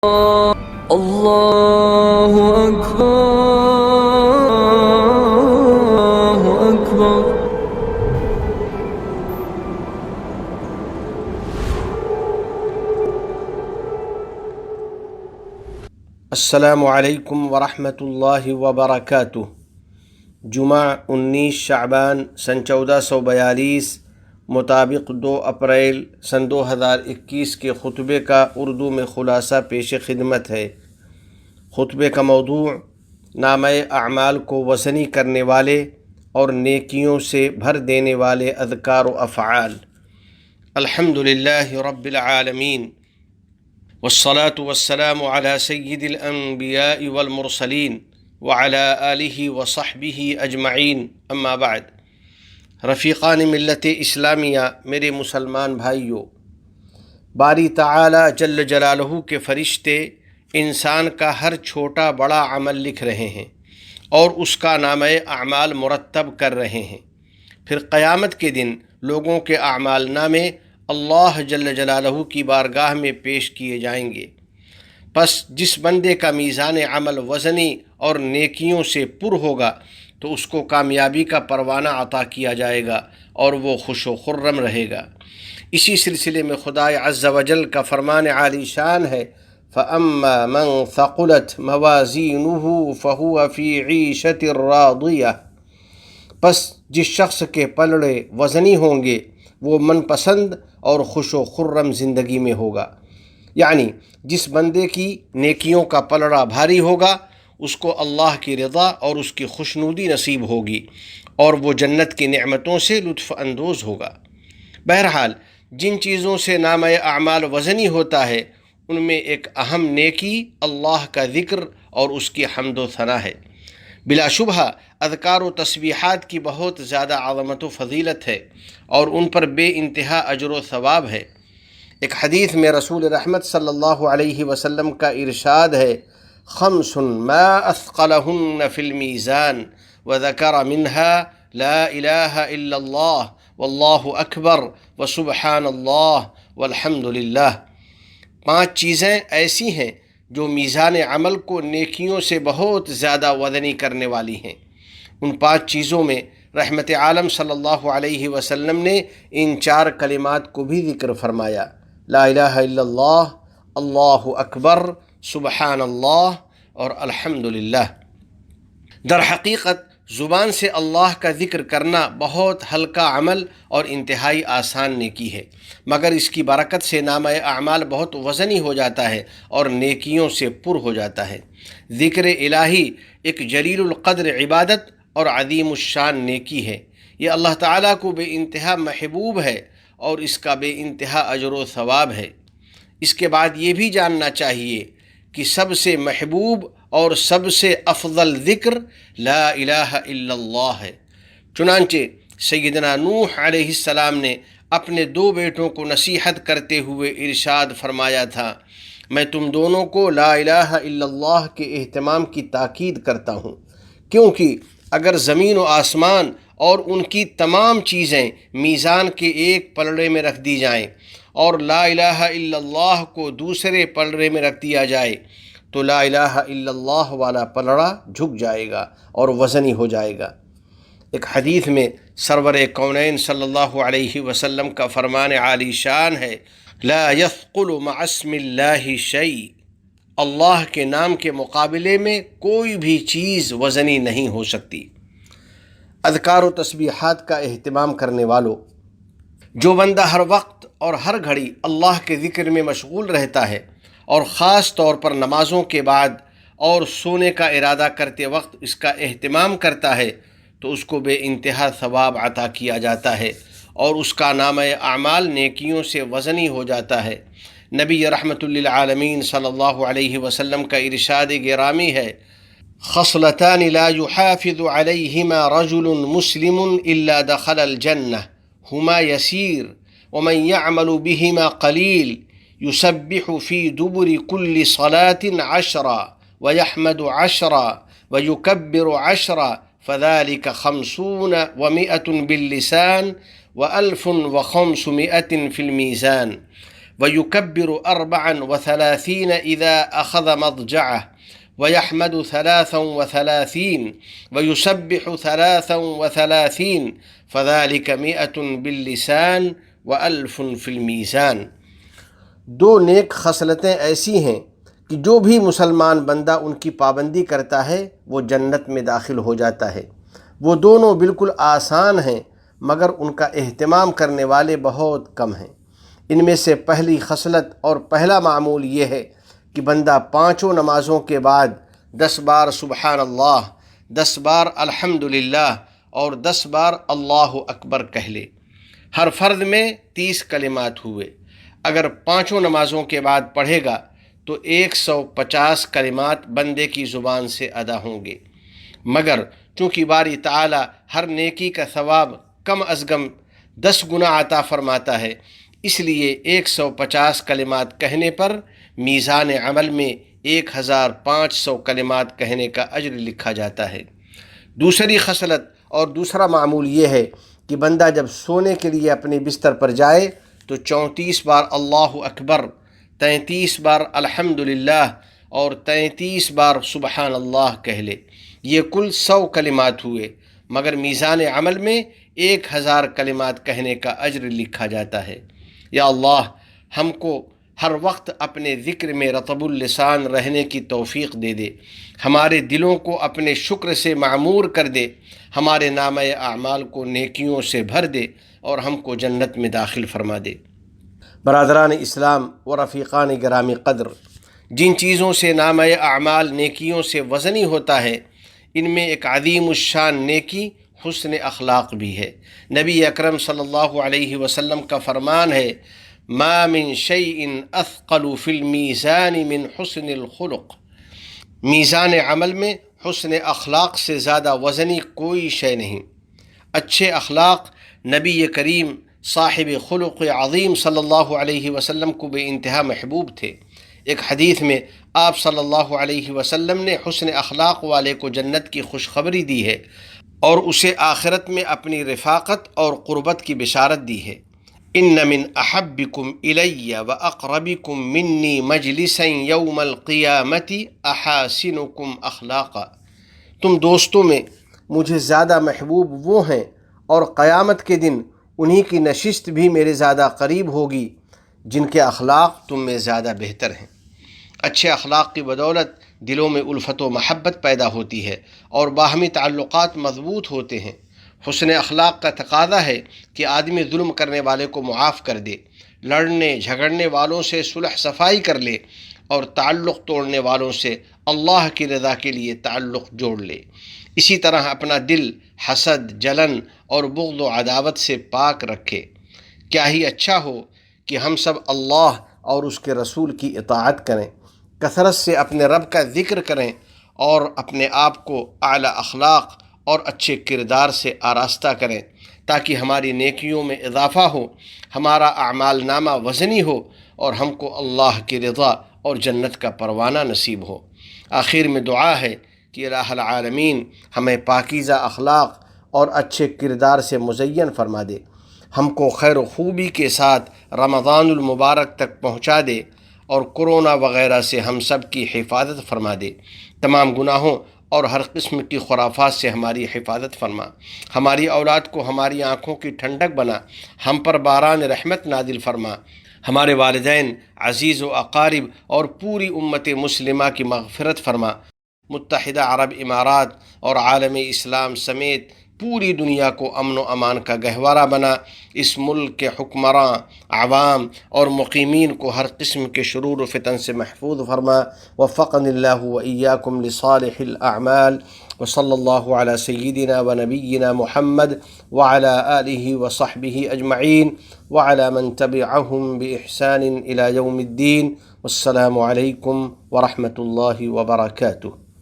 الله أكبر الله أكبر. السلام علیکم ورحمۃ اللہ وبرکاتہ۔ جمعہ 19 شعبان سن 1442 مطابق 2 اپریل سن 2021 کے خطبے کا اردو میں خلاصہ پیش خدمت ہے۔ خطبے کا موضوع نامہ اعمال کو وزنی کرنے والے اور نیکیوں سے بھر دینے والے اذکار و افعال۔ الحمدللہ رب العالمین والصلاة والسلام على سید الانبیاء والمرسلین وعلى آلہ وصحبہ اجمعین، اما بعد۔ رفیقان ملت اسلامیہ، میرے مسلمان بھائیوں، باری تعالی جل جلالہ کے فرشتے انسان کا ہر چھوٹا بڑا عمل لکھ رہے ہیں اور اس کا نامہ اعمال مرتب کر رہے ہیں۔ پھر قیامت کے دن لوگوں کے اعمال نامے اللہ جل جلالہ کی بارگاہ میں پیش کیے جائیں گے۔ پس جس بندے کا میزان عمل وزنی اور نیکیوں سے پر ہوگا تو اس کو کامیابی کا پروانہ عطا کیا جائے گا اور وہ خوش و خرم رہے گا۔ اسی سلسلے میں خدائے عز و جل کا فرمان عالی شان ہے، فَأَمَّا مَنْ ثَقُلَتْ مَوَازِينُهُ فَهُوَ فِي عِيشَةٍ رَاضِيَةٍ، پس جس شخص کے پلڑے وزنی ہوں گے وہ من پسند اور خوش و خرم زندگی میں ہوگا۔ یعنی جس بندے کی نیکیوں کا پلڑا بھاری ہوگا اس کو اللہ کی رضا اور اس کی خوشنودی نصیب ہوگی اور وہ جنت کی نعمتوں سے لطف اندوز ہوگا۔ بہرحال جن چیزوں سے نامہ اعمال وزنی ہوتا ہے ان میں ایک اہم نیکی اللہ کا ذکر اور اس کی حمد و ثنا ہے۔ بلا شبہ اذکار و تسبیحات کی بہت زیادہ عظمت و فضیلت ہے اور ان پر بے انتہا اجر و ثواب ہے۔ ایک حدیث میں رسول رحمت صلی اللہ علیہ وسلم کا ارشاد ہے، خمس ما اثقلہن فی المیزان وذکر منها لا الہ الا اللہ واللہ اکبر وسبحان اللہ والحمد للہ۔ 5 چیزیں ایسی ہیں جو میزان عمل کو نیکیوں سے بہت زیادہ وزنی کرنے والی ہیں۔ ان 5 چیزوں میں رحمت عالم صلی اللہ علیہ وسلم نے ان 4 کلمات کو بھی ذکر فرمایا، لا الہ الا اللہ، اللہ اکبر، سبحان اللہ اور الحمد للہ۔ در حقیقت زبان سے اللہ کا ذکر کرنا بہت ہلکا عمل اور انتہائی آسان نیکی ہے، مگر اس کی برکت سے نامہ اعمال بہت وزنی ہو جاتا ہے اور نیکیوں سے پر ہو جاتا ہے۔ ذکر الہی ایک جلیل القدر عبادت اور عظیم الشان نیکی ہے۔ یہ اللہ تعالیٰ کو بے انتہا محبوب ہے اور اس کا بے انتہا اجر و ثواب ہے۔ اس کے بعد یہ بھی جاننا چاہیے کہ سب سے محبوب اور سب سے افضل ذکر لا الہ الا اللہ ہے۔ چنانچہ سیدنا نوح علیہ السلام نے اپنے 2 بیٹوں کو نصیحت کرتے ہوئے ارشاد فرمایا تھا، میں تم دونوں کو لا الہ الا اللہ کے اہتمام کی تاکید کرتا ہوں، کیونکہ اگر زمین و آسمان اور ان کی تمام چیزیں میزان کے ایک پلڑے میں رکھ دی جائیں اور لا الہ الا اللہ کو دوسرے پلڑے میں رکھ دیا جائے تو لا الہ الا اللہ والا پلڑا جھک جائے گا اور وزنی ہو جائے گا۔ ایک حدیث میں سرور کونین صلی اللہ علیہ وسلم کا فرمان عالی شان ہے، لا یثقل مع اسم اللہ شیء، اللہ کے نام کے مقابلے میں کوئی بھی چیز وزنی نہیں ہو سکتی۔ اذکار و تسبیحات کا اہتمام کرنے والوں، جو بندہ ہر وقت اور ہر گھڑی اللہ کے ذکر میں مشغول رہتا ہے اور خاص طور پر نمازوں کے بعد اور سونے کا ارادہ کرتے وقت اس کا اہتمام کرتا ہے تو اس کو بے انتہا ثواب عطا کیا جاتا ہے اور اس کا نامہ اعمال نیکیوں سے وزنی ہو جاتا ہے۔ نبی رحمت للعالمین صلی اللہ علیہ وسلم کا ارشاد گرامی ہے، خصلتان لا يحافظ عليهما رجل مسلم الا دخل الجنہ ہما یسیر ومن يعمل بهما قلیل يسبح في دبر كل صلاة 10 ويحمد 10 ويكبر 10 فذلك 50 و100 باللسان و1500 في الميزان۔ ويكبر 34 إذا أخذ مضجعه ويحمد 33 ويسبح 33 فذلك 100 باللسان و1000 في الميزان۔ دو نیک خصلتیں ایسی ہیں کہ جو بھی مسلمان بندہ ان کی پابندی کرتا ہے وہ جنت میں داخل ہو جاتا ہے۔ وہ دونوں بالکل آسان ہیں مگر ان کا اہتمام کرنے والے بہت کم ہیں۔ ان میں سے پہلی خصلت اور پہلا معمول یہ ہے کہ بندہ پانچوں نمازوں کے بعد 10 بار سبحان اللہ، 10 بار الحمدللہ اور 10 بار اللہ اکبر کہہ لے۔ ہر فرد میں 30 کلمات ہوئے۔ اگر پانچوں نمازوں کے بعد پڑھے گا تو 150 کلمات بندے کی زبان سے ادا ہوں گے، مگر چونکہ باری تعالی ہر نیکی کا ثواب کم از کم 10 گنا عطا فرماتا ہے، اس لیے 150 کلمات کہنے پر میزان عمل میں 1500 کلمات کہنے کا اجر لکھا جاتا ہے۔ دوسری خصلت اور دوسرا معمول یہ ہے کہ بندہ جب سونے کے لیے اپنے بستر پر جائے تو 34 بار اللہ اکبر، 33 بار الحمدللہ اور 33 بار سبحان اللہ کہہ لے۔ یہ کل 100 کلمات ہوئے، مگر میزان عمل میں 1000 کلمات کہنے کا اجر لکھا جاتا ہے۔ یا اللہ ہم کو ہر وقت اپنے ذکر میں رطب اللسان رہنے کی توفیق دے دے، ہمارے دلوں کو اپنے شکر سے معمور کر دے، ہمارے نامہ اعمال کو نیکیوں سے بھر دے اور ہم کو جنت میں داخل فرما دے۔ برادران اسلام و رفیقان گرامی قدر، جن چیزوں سے نامہ اعمال نیکیوں سے وزنی ہوتا ہے ان میں ایک عظیم الشان نیکی حسن اخلاق بھی ہے۔ نبی اکرم صلی اللہ علیہ وسلم کا فرمان ہے، ما من شیء اثقل فی المیزان من حسن الخلق۔ میزان عمل میں حسن اخلاق سے زیادہ وزنی کوئی شے نہیں۔ اچھے اخلاق نبی کریم صاحب خلق عظیم صلی اللہ علیہ وسلم کو بے انتہا محبوب تھے۔ ایک حدیث میں آپ صلی اللہ علیہ وسلم نے حسن اخلاق والے کو جنت کی خوشخبری دی ہے اور اسے آخرت میں اپنی رفاقت اور قربت کی بشارت دی ہے۔ ان من احبکم الی واقربکم منی مجلسا یوم القیامت احاسنکم اخلاقا۔ تم دوستوں میں مجھے زیادہ محبوب وہ ہیں اور قیامت کے دن انہی کی نشست بھی میرے زیادہ قریب ہوگی جن کے اخلاق تم میں زیادہ بہتر ہیں۔ اچھے اخلاق کی بدولت دلوں میں الفت و محبت پیدا ہوتی ہے اور باہمی تعلقات مضبوط ہوتے ہیں۔ حسن اخلاق کا تقاضا ہے کہ آدمی ظلم کرنے والے کو معاف کر دے، لڑنے جھگڑنے والوں سے صلح صفائی کر لے اور تعلق توڑنے والوں سے اللہ کی رضا کے لیے تعلق جوڑ لے۔ اسی طرح اپنا دل حسد، جلن اور بغض و عداوت سے پاک رکھے۔ کیا ہی اچھا ہو کہ ہم سب اللہ اور اس کے رسول کی اطاعت کریں، کثرت سے اپنے رب کا ذکر کریں اور اپنے آپ کو اعلیٰ اخلاق اور اچھے کردار سے آراستہ کریں تاکہ ہماری نیکیوں میں اضافہ ہو، ہمارا اعمال نامہ وزنی ہو اور ہم کو اللہ کی رضا اور جنت کا پروانہ نصیب ہو۔ آخر میں دعا ہے کہ الہ العالمین ہمیں پاکیزہ اخلاق اور اچھے کردار سے مزین فرما دے، ہم کو خیر و خوبی کے ساتھ رمضان المبارک تک پہنچا دے اور کرونا وغیرہ سے ہم سب کی حفاظت فرما دے، تمام گناہوں اور ہر قسم کی خرافات سے ہماری حفاظت فرما، ہماری اولاد کو ہماری آنکھوں کی ٹھنڈک بنا، ہم پر باران رحمت نازل فرما، ہمارے والدین، عزیز و اقارب اور پوری امت مسلمہ کی مغفرت فرما، متحدہ عرب امارات اور عالم اسلام سمیت پوری دنیا کو امن و امان کا گہوارہ بنا، اس ملک کے حکمراں، عوام اور مقیمین کو ہر قسم کے شرور و فتن سے محفوظ فرما۔ وفقنی اللہ و ایاکم لصالح الاعمال، وصلی اللہ علی سیدنا و نبینا محمد وعلی آلہ وصحبہ اجمعین وعلی من تبعہم بإحسان الی یوم الدین۔ والسلام علیکم ورحمۃ اللہ وبرکاتہ۔